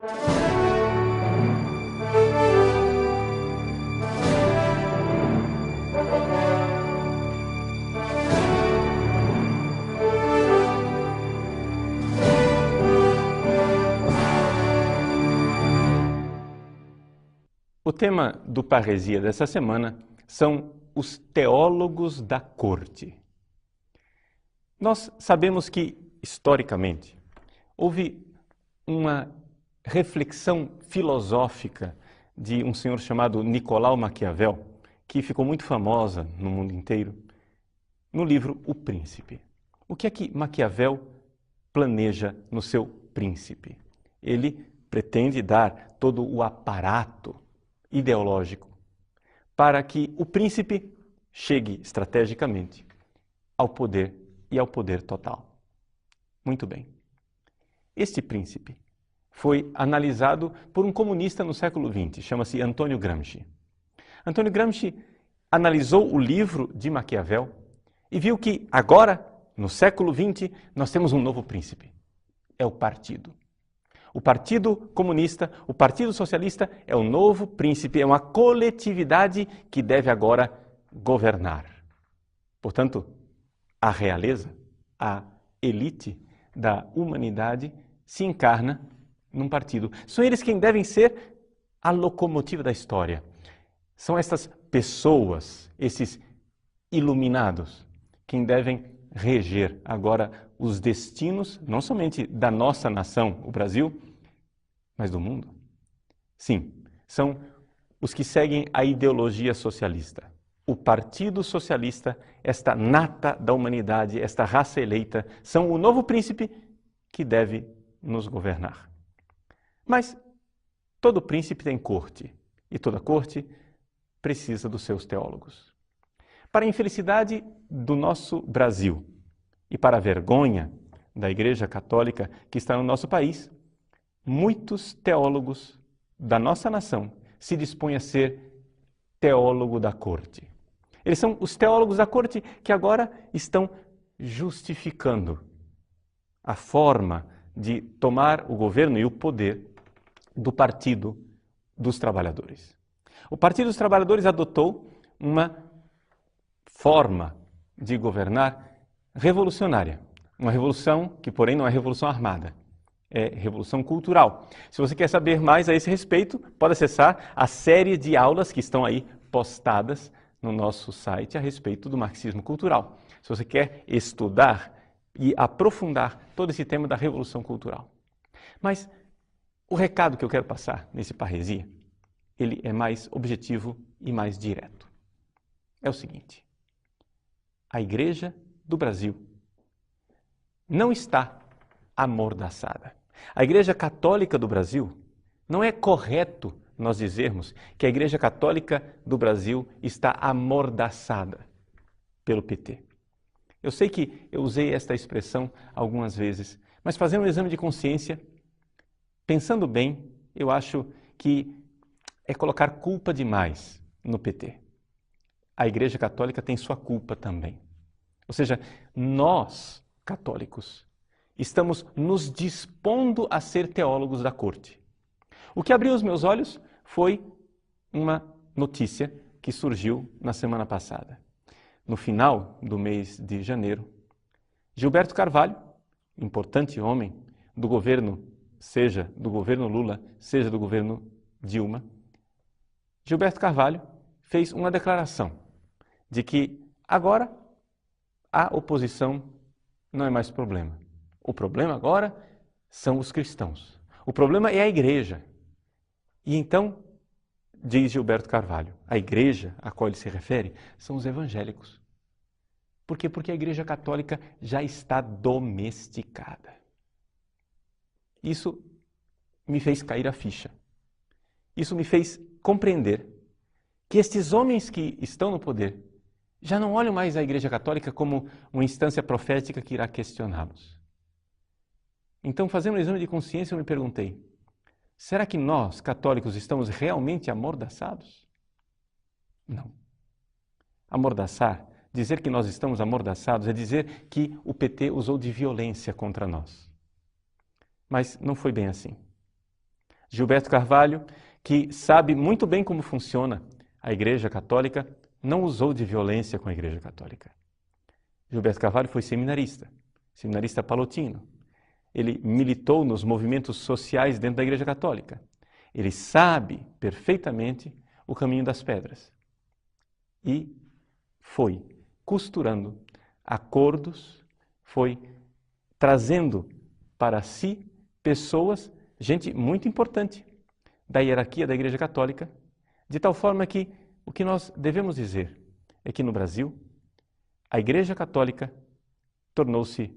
O tema do Parresia dessa semana são os teólogos da corte. Nós sabemos que, historicamente, houve uma reflexão filosófica de um senhor chamado Nicolau Maquiavel, que ficou muito famosa no mundo inteiro, no livro O Príncipe. O que é que Maquiavel planeja no seu Príncipe? Ele pretende dar todo o aparato ideológico para que o príncipe chegue estrategicamente ao poder e ao poder total. Muito bem. Este príncipe foi analisado por um comunista no século XX, chama-se Antônio Gramsci. Antônio Gramsci analisou o livro de Maquiavel e viu que agora, no século XX, nós temos um novo príncipe. É o partido. O Partido Comunista, o Partido Socialista é o novo príncipe, é uma coletividade que deve agora governar. Portanto, a realeza, a elite da humanidade se encarna num partido. São eles quem devem ser a locomotiva da história. São estas pessoas, esses iluminados, quem devem reger agora os destinos, não somente da nossa nação, o Brasil, mas do mundo. Sim, são os que seguem a ideologia socialista. O Partido Socialista, esta nata da humanidade, esta raça eleita, são o novo príncipe que deve nos governar. Mas todo príncipe tem corte, e toda corte precisa dos seus teólogos. Para a infelicidade do nosso Brasil e para a vergonha da Igreja Católica que está no nosso país, muitos teólogos da nossa nação se dispõem a ser teólogo da corte. Eles são os teólogos da corte que agora estão justificando a forma de tomar o governo e o poder do Partido dos Trabalhadores. O Partido dos Trabalhadores adotou uma forma de governar revolucionária. Uma revolução que, porém, não é revolução armada, é revolução cultural. Se você quer saber mais a esse respeito, pode acessar a série de aulas que estão aí postadas no nosso site a respeito do marxismo cultural. Se você quer estudar e aprofundar todo esse tema da revolução cultural. Mas o recado que eu quero passar nesse Parresia, ele é mais objetivo e mais direto. É o seguinte: a Igreja do Brasil não está amordaçada. A Igreja Católica do Brasil, não é correto nós dizermos que a Igreja Católica do Brasil está amordaçada pelo PT. Eu sei que eu usei esta expressão algumas vezes, mas fazendo um exame de consciência, pensando bem, eu acho que é colocar culpa demais no PT. A Igreja Católica tem sua culpa também. Ou seja, nós, católicos, estamos nos dispondo a ser teólogos da corte. O que abriu os meus olhos foi uma notícia que surgiu na semana passada. No final do mês de janeiro, Gilberto Carvalho, importante homem do governo, seja do governo Lula, seja do governo Dilma, Gilberto Carvalho fez uma declaração de que agora a oposição não é mais problema. O problema agora são os cristãos. O problema é a igreja. E então, diz Gilberto Carvalho, a igreja a qual ele se refere são os evangélicos. Por quê? Porque a Igreja Católica já está domesticada. Isso me fez cair a ficha. Isso me fez compreender que estes homens que estão no poder já não olham mais a Igreja Católica como uma instância profética que irá questioná-los. Então, fazendo um exame de consciência, eu me perguntei, será que nós, católicos, estamos realmente amordaçados? Não. Amordaçar, dizer que nós estamos amordaçados, é dizer que o PT usou de violência contra nós. Mas não foi bem assim. Gilberto Carvalho, que sabe muito bem como funciona a Igreja Católica, não usou de violência com a Igreja Católica. Gilberto Carvalho foi seminarista palotino. Ele militou nos movimentos sociais dentro da Igreja Católica. Ele sabe perfeitamente o caminho das pedras. E foi costurando acordos, foi trazendo para si pessoas, gente muito importante da hierarquia da Igreja Católica, de tal forma que o que nós devemos dizer é que no Brasil, a Igreja Católica tornou-se,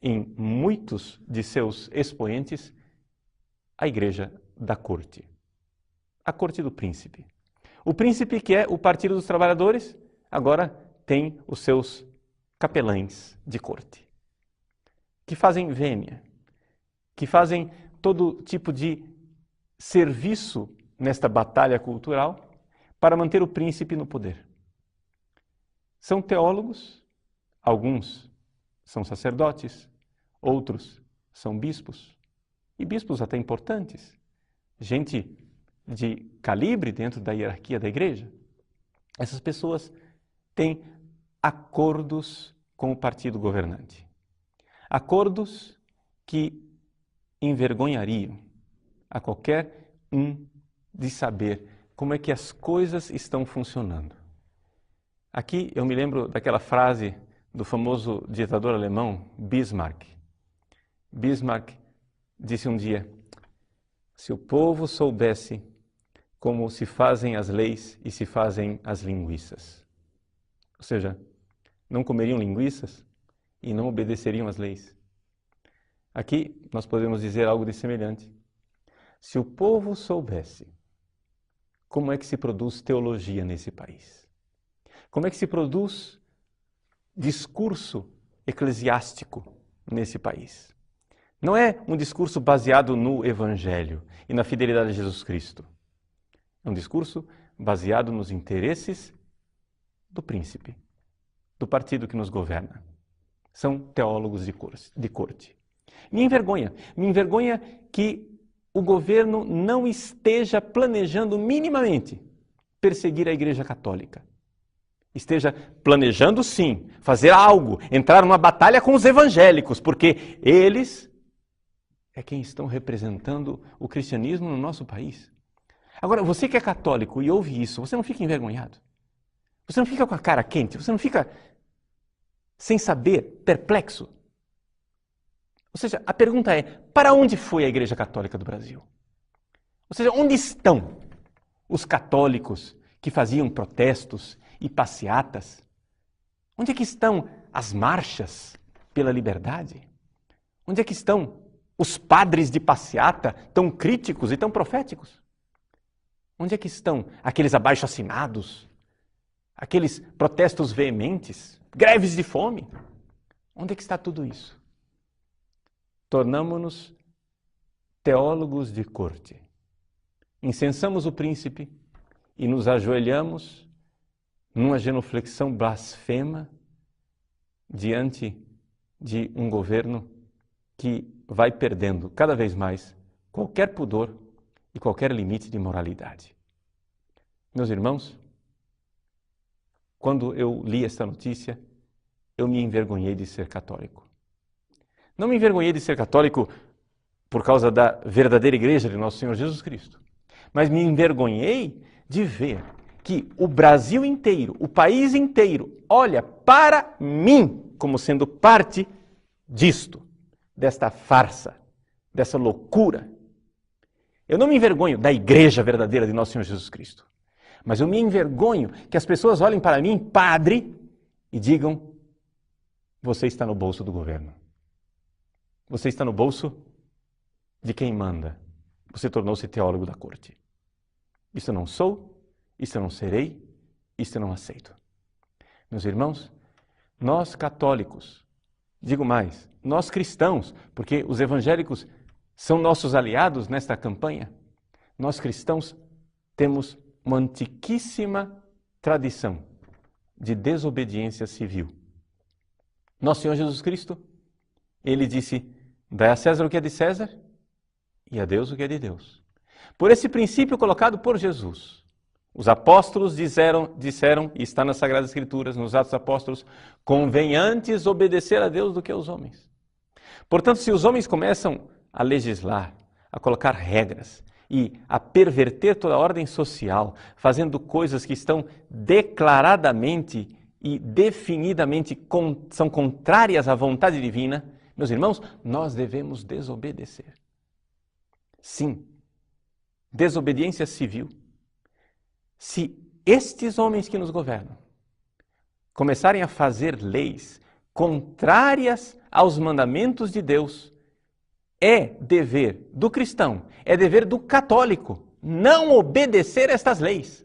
em muitos de seus expoentes, a Igreja da Corte. A Corte do Príncipe. O príncipe, que é o Partido dos Trabalhadores, agora tem os seus capelães de corte, que fazem vênia, que fazem todo tipo de serviço nesta batalha cultural para manter o príncipe no poder. São teólogos, alguns são sacerdotes, outros são bispos, e bispos até importantes, gente de calibre dentro da hierarquia da igreja. Essas pessoas têm acordos com o partido governante. Acordos que envergonhariam a qualquer um de saber como é que as coisas estão funcionando. Aqui eu me lembro daquela frase do famoso ditador alemão Bismarck. Bismarck disse um dia: se o povo soubesse como se fazem as leis e se fazem as linguiças. Ou seja, não comeriam linguiças e não obedeceriam às leis. Aqui nós podemos dizer algo de semelhante. Se o povo soubesse como é que se produz teologia nesse país, como é que se produz discurso eclesiástico nesse país. Não é um discurso baseado no Evangelho e na fidelidade a Jesus Cristo. É um discurso baseado nos interesses do príncipe, do partido que nos governa. São teólogos de corte. Me envergonha que o governo não esteja planejando minimamente perseguir a Igreja Católica. Esteja planejando, sim, fazer algo, entrar numa batalha com os evangélicos, porque eles é quem estão representando o cristianismo no nosso país. Agora, você que é católico e ouve isso, você não fica envergonhado? Você não fica com a cara quente? Você não fica sem saber, perplexo? Ou seja, a pergunta é, para onde foi a Igreja Católica do Brasil? Ou seja, onde estão os católicos que faziam protestos e passeatas? Onde é que estão as marchas pela liberdade? Onde é que estão os padres de passeata tão críticos e tão proféticos? Onde é que estão aqueles abaixo-assinados? Aqueles protestos veementes? Greves de fome? Onde é que está tudo isso? Tornamo-nos teólogos de corte. Incensamos o príncipe e nos ajoelhamos numa genuflexão blasfema diante de um governo que vai perdendo cada vez mais qualquer pudor e qualquer limite de moralidade. Meus irmãos, quando eu li esta notícia, eu me envergonhei de ser católico. Não me envergonhei de ser católico por causa da verdadeira igreja de nosso Senhor Jesus Cristo, mas me envergonhei de ver que o Brasil inteiro, o país inteiro, olha para mim como sendo parte disto, desta farsa, dessa loucura. Eu não me envergonho da igreja verdadeira de nosso Senhor Jesus Cristo, mas eu me envergonho que as pessoas olhem para mim, padre, e digam: você está no bolso do governo. Você está no bolso de quem manda. Você tornou-se teólogo da corte. Isso eu não sou, isso eu não serei, isso eu não aceito. Meus irmãos, nós católicos, digo mais, nós cristãos, porque os evangélicos são nossos aliados nesta campanha, nós cristãos temos uma antiquíssima tradição de desobediência civil. Nosso Senhor Jesus Cristo, ele disse: dai a César o que é de César e a Deus o que é de Deus. Por esse princípio colocado por Jesus. Os apóstolos disseram, e está nas Sagradas Escrituras, nos Atos Apóstolos, convém antes obedecer a Deus do que aos homens. Portanto, se os homens começam a legislar, a colocar regras e a perverter toda a ordem social, fazendo coisas que estão declaradamente e definidamente são contrárias à vontade divina, meus irmãos, nós devemos desobedecer. Sim, desobediência civil. Se estes homens que nos governam começarem a fazer leis contrárias aos mandamentos de Deus, é dever do cristão, é dever do católico não obedecer estas leis,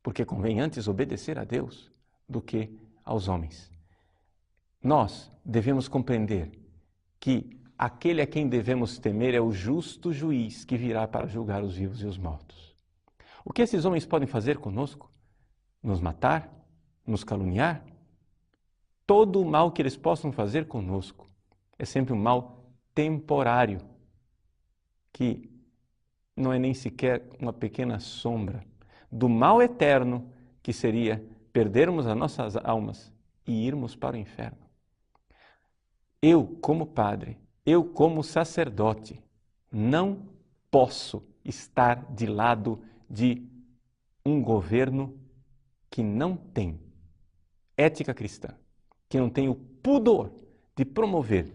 porque convém antes obedecer a Deus do que aos homens. Nós devemos compreender que aquele a quem devemos temer é o justo juiz que virá para julgar os vivos e os mortos. O que esses homens podem fazer conosco? Nos matar? Nos caluniar? Todo o mal que eles possam fazer conosco é sempre um mal temporário, que não é nem sequer uma pequena sombra do mal eterno que seria perdermos as nossas almas e irmos para o inferno. Eu, como padre, eu, como sacerdote, não posso estar de lado de um governo que não tem ética cristã, que não tem o pudor de promover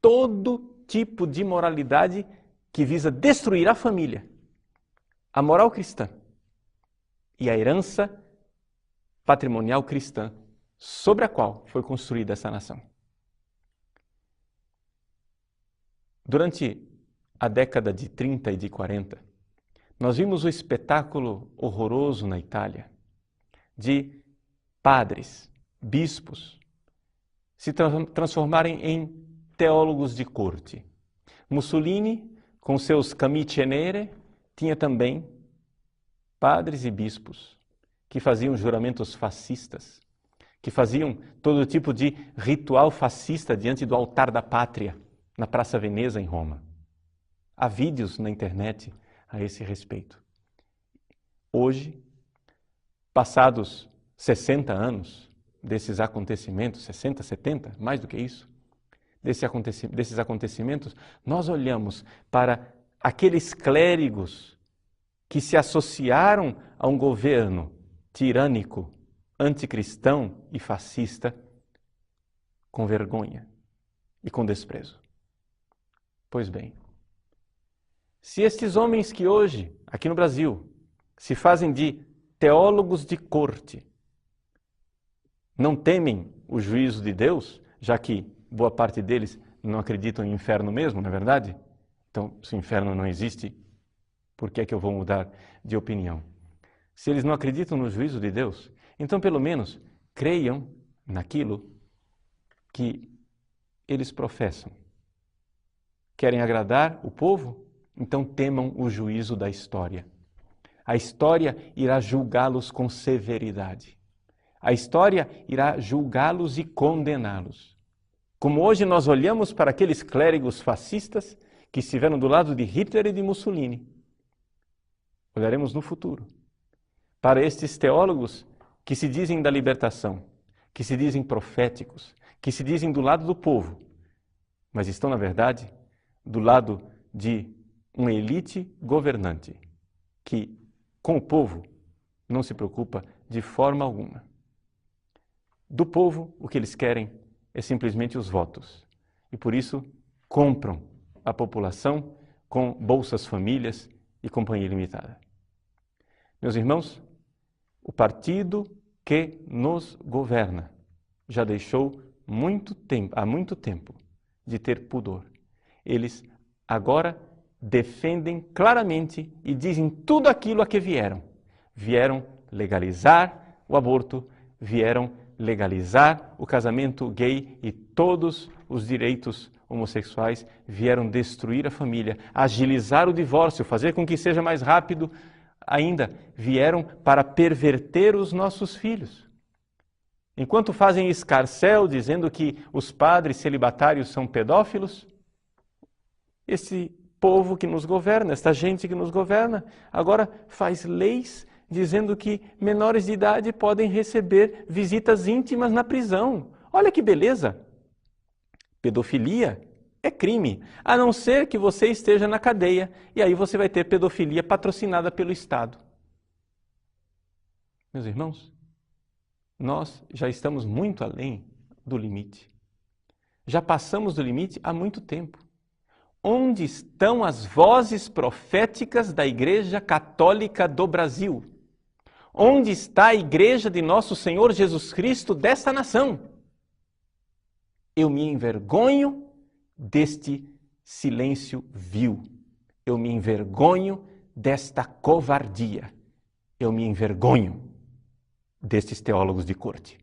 todo tipo de moralidade que visa destruir a família, a moral cristã e a herança patrimonial cristã sobre a qual foi construída essa nação. Durante a década de 30 e de 40, nós vimos o espetáculo horroroso na Itália de padres, bispos, se transformarem em teólogos de corte. Mussolini, com seus camicie nere, tinha também padres e bispos que faziam juramentos fascistas, que faziam todo tipo de ritual fascista diante do altar da pátria, na Praça Veneza, em Roma. Há vídeos na internet a esse respeito. Hoje, passados 60 anos desses acontecimentos, 60, 70, mais do que isso, desses acontecimentos, nós olhamos para aqueles clérigos que se associaram a um governo tirânico, anticristão e fascista com vergonha e com desprezo. Pois bem, se estes homens que hoje, aqui no Brasil, se fazem de teólogos de corte, não temem o juízo de Deus, já que boa parte deles não acreditam em inferno mesmo, não é verdade? Então, se o inferno não existe, por que é que eu vou mudar de opinião? Se eles não acreditam no juízo de Deus, então pelo menos creiam naquilo que eles professam. Querem agradar o povo? Então temam o juízo da história. A história irá julgá-los com severidade. A história irá julgá-los e condená-los. Como hoje nós olhamos para aqueles clérigos fascistas que estiveram do lado de Hitler e de Mussolini, olharemos no futuro para estes teólogos que se dizem da libertação, que se dizem proféticos, que se dizem do lado do povo, mas estão, na verdade, do lado de uma elite governante que, com o povo, não se preocupa de forma alguma. Do povo, o que eles querem é simplesmente os votos. E por isso, compram a população com bolsas famílias e companhia limitada. Meus irmãos, o partido que nos governa já deixou há muito tempo de ter pudor. Eles agora defendem claramente e dizem tudo aquilo a que vieram. Vieram legalizar o aborto, vieram legalizar o casamento gay e todos os direitos homossexuais, vieram destruir a família, agilizar o divórcio, fazer com que seja mais rápido ainda, vieram para perverter os nossos filhos. Enquanto fazem escarcéu dizendo que os padres celibatários são pedófilos, esse povo que nos governa, esta gente que nos governa, agora faz leis dizendo que menores de idade podem receber visitas íntimas na prisão. Olha que beleza! Pedofilia é crime, a não ser que você esteja na cadeia, e aí você vai ter pedofilia patrocinada pelo Estado. Meus irmãos, nós já estamos muito além do limite. Já passamos do limite há muito tempo. Onde estão as vozes proféticas da Igreja Católica do Brasil? Onde está a Igreja de Nosso Senhor Jesus Cristo desta nação? Eu me envergonho deste silêncio vil. Eu me envergonho desta covardia. Eu me envergonho destes teólogos de corte.